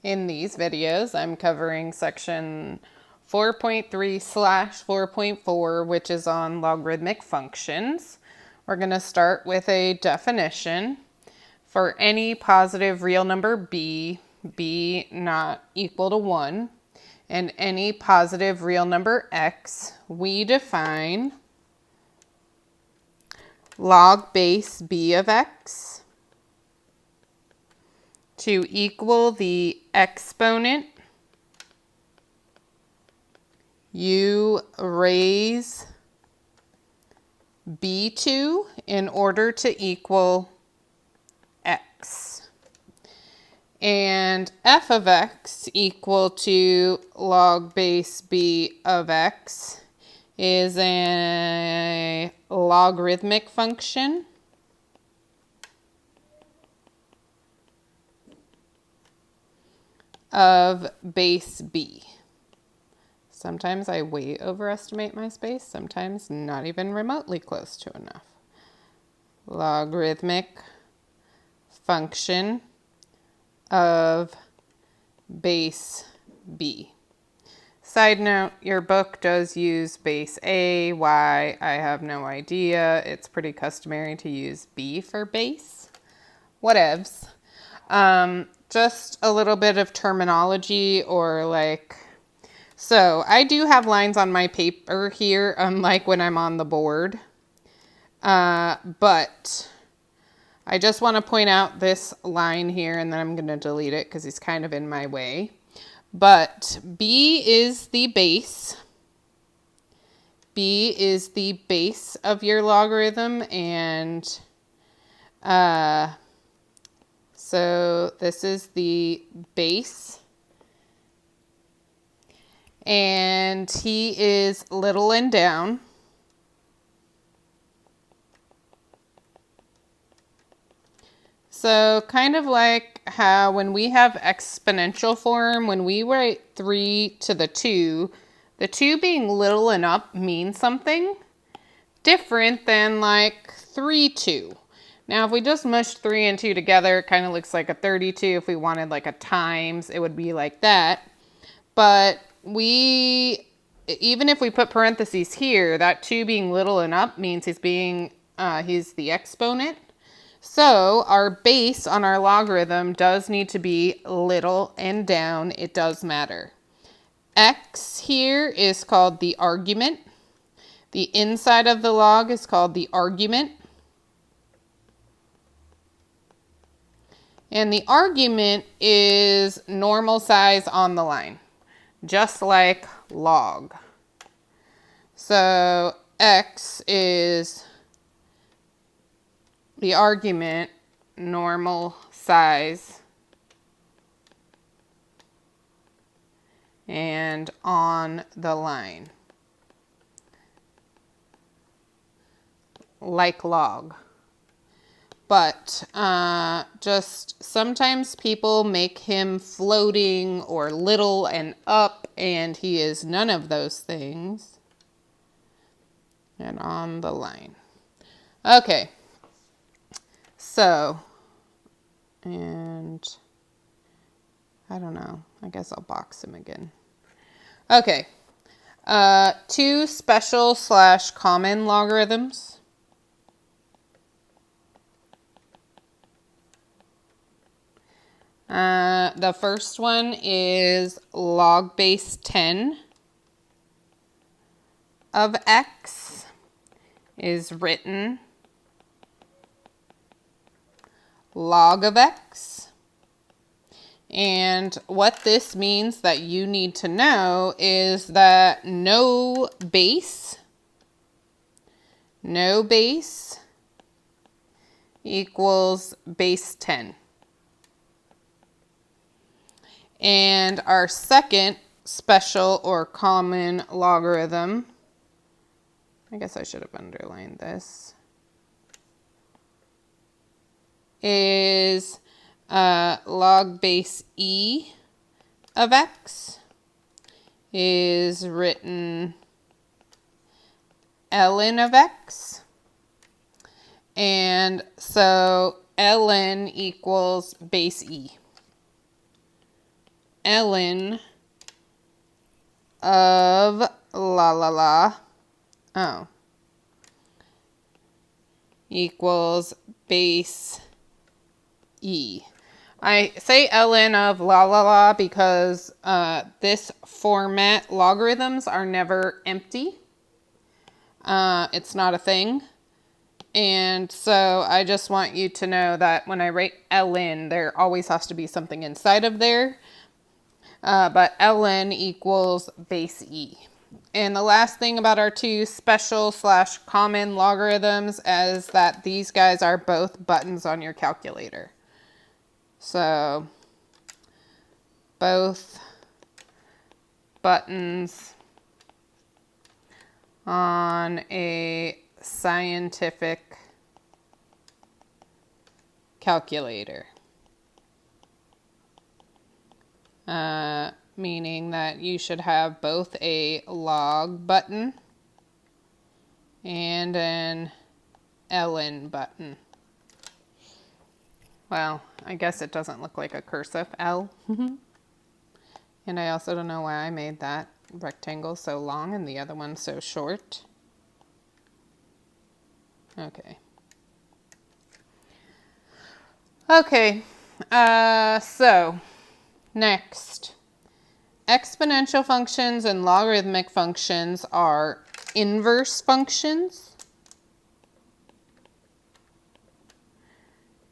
In these videos, I'm covering section 4.3/4.4, which is on logarithmic functions. We're going to start with a definition. For any positive real number b not equal to 1, and any positive real number x, we define log base b of x to equal the exponent u raise b2 in order to equal x. And f of x equal to log base b of x is a logarithmic function of base b. Sometimes I way overestimate my space, sometimes not even remotely close to enough. Logarithmic function of base b. Side note, your book does use base a. Why? I have no idea. It's pretty customary to use b for base. Whatevs. Just a little bit of terminology or like... So I do have lines on my paper here, unlike when I'm on the board. But I just want to point out this line here, and then I'm going to delete it because he's kind of in my way. But b is the base. B is the base of your logarithm, and so this is the base. And he is little and down. So kind of like how when we have exponential form, when we write 3 to the 2 being little and up means something different than like 3, 2. Now if we just mushed 3 and 2 together, it kind of looks like a 32. If we wanted like a times, it would be like that. But even if we put parentheses here, that 2 being little and up means he's the exponent. So our base on our logarithm does need to be little and down. It does matter. X here is called the argument. The inside of the log is called the argument. And the argument is normal size on the line, just like log. So x is the argument, normal size, and on the line, like log. But just sometimes people make him floating or little and up, and he is none of those things. And on the line. Okay. So, and I don't know. I guess I'll box him again. Okay. 2 special / common logarithms. The first one is log base 10 of x is written log of x. And what this means that you need to know is that no base equals base 10. And our second special or common logarithm, I guess I should have underlined this, is log base e of x is written ln of x. And so ln equals base e. ln of equals base e. I say ln of because this format, logarithms are never empty. It's not a thing. And so I just want you to know that when I write ln, there always has to be something inside of there. But ln equals base e. And the last thing about our two special / common logarithms is that these guys are both buttons on your calculator. So both buttons on a scientific calculator. Meaning that you should have both a log button and an ln button. Well, I guess it doesn't look like a cursive L. And I also don't know why I made that rectangle so long and the other one so short. Okay. Okay, so next. Exponential functions and logarithmic functions are inverse functions.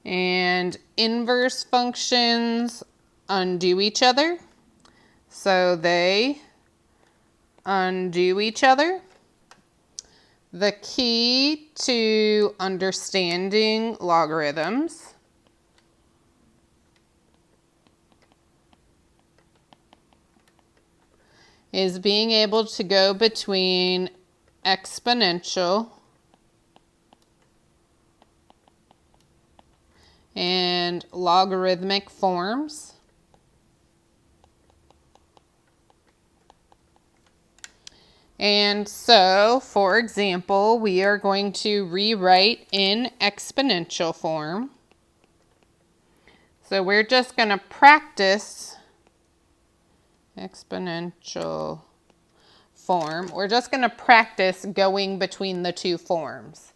And inverse functions undo each other. So they undo each other. The key to understanding logarithms is being able to go between exponential and logarithmic forms. And so, for example, we are going to rewrite in exponential form. So we're just going to practice exponential form. We're just going to practice going between the two forms.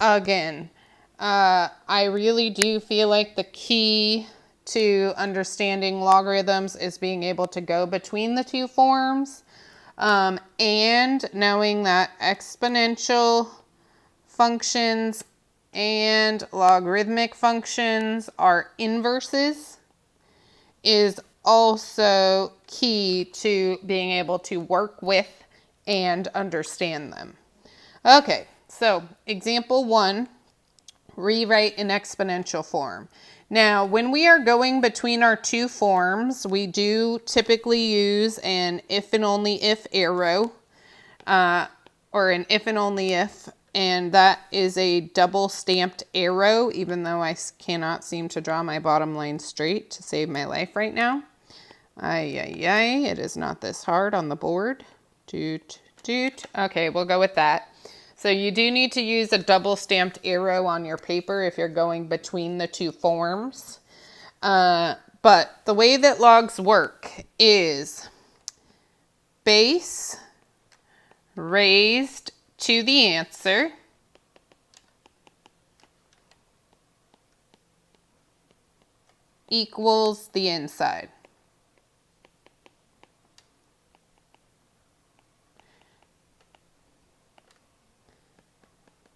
Again, I really do feel like the key to understanding logarithms is being able to go between the two forms. And knowing that exponential functions and logarithmic functions are inverses is also key to being able to work with and understand them. Okay, so example 1, rewrite in exponential form. Now, when we are going between our two forms, we do typically use an if and only if arrow, or an if and only if, and that is a double stamped arrow, even though I cannot seem to draw my bottom line straight to save my life right now. It is not this hard on the board. Toot, toot. Okay, we'll go with that. So you do need to use a double stamped arrow on your paper if you're going between the two forms. But the way that logs work is base raised to the answer equals the inside.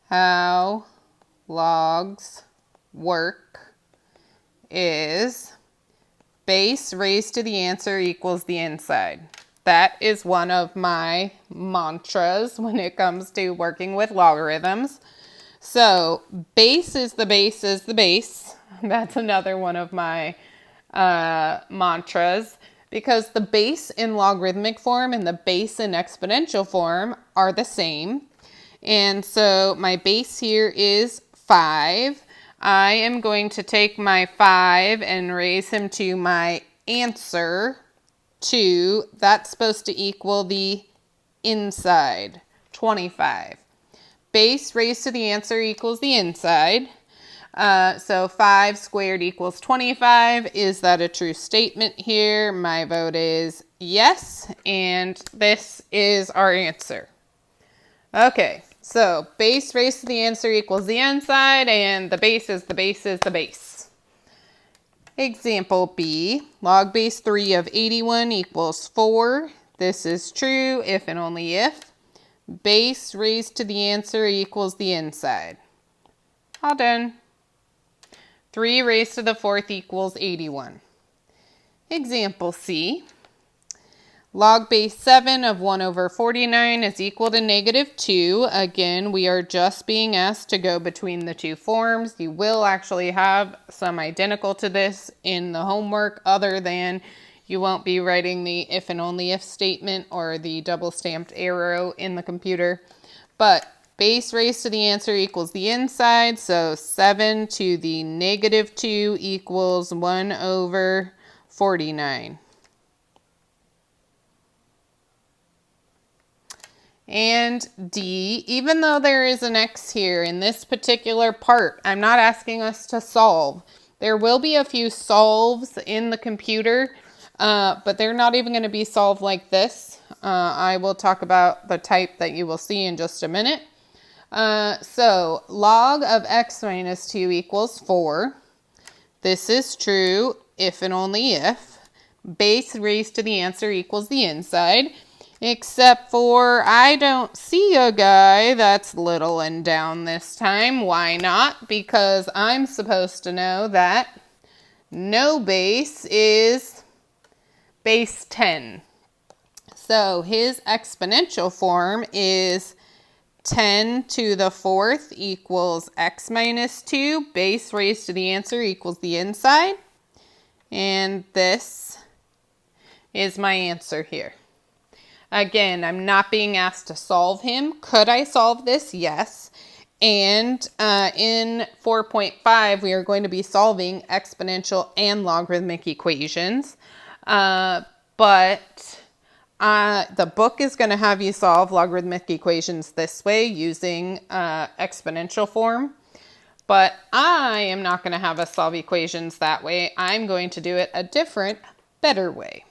How logs work is base raised to the answer equals the inside. That is one of my mantras when it comes to working with logarithms. So base is the base is the base. That's another one of my mantras, because the base in logarithmic form and the base in exponential form are the same. And so my base here is 5. I am going to take my 5 and raise him to my answer 2. That's supposed to equal the inside, 25. Base raised to the answer equals the inside. So 5 squared equals 25. Is that a true statement here? My vote is yes, and this is our answer. Okay, so base raised to the answer equals the n side, and the base is the base is the base. Example B, log base 3 of 81 equals 4. This is true if and only if base raised to the answer equals the n side. All done. 3 raised to the 4th equals 81. Example C, log base 7 of 1 over 49 is equal to negative 2. Again, we are just being asked to go between the two forms. You will actually have some identical to this in the homework, other than you won't be writing the if and only if statement or the double stamped arrow in the computer. But base raised to the answer equals the n side, so 7 to the negative 2 equals 1 over 49. And D, even though there is an x here in this particular part, I'm not asking us to solve. There will be a few solves in the computer, but they're not even going to be solved like this. I will talk about the type that you will see in just a minute. So log of x minus 2 equals 4. This is true if and only if base raised to the answer equals the n side. Except for I don't see a guy that's little and down this time. Why not? Because I'm supposed to know that no base is base 10. So his exponential form is 10 to the 4th equals x minus 2. Base raised to the answer equals the n side. And this is my answer here. Again, I'm not being asked to solve him. Could I solve this? Yes. And in 4.5, we are going to be solving exponential and logarithmic equations. But the book is going to have you solve logarithmic equations this way using exponential form. But I am not going to have us solve equations that way. I'm going to do it a different, better way.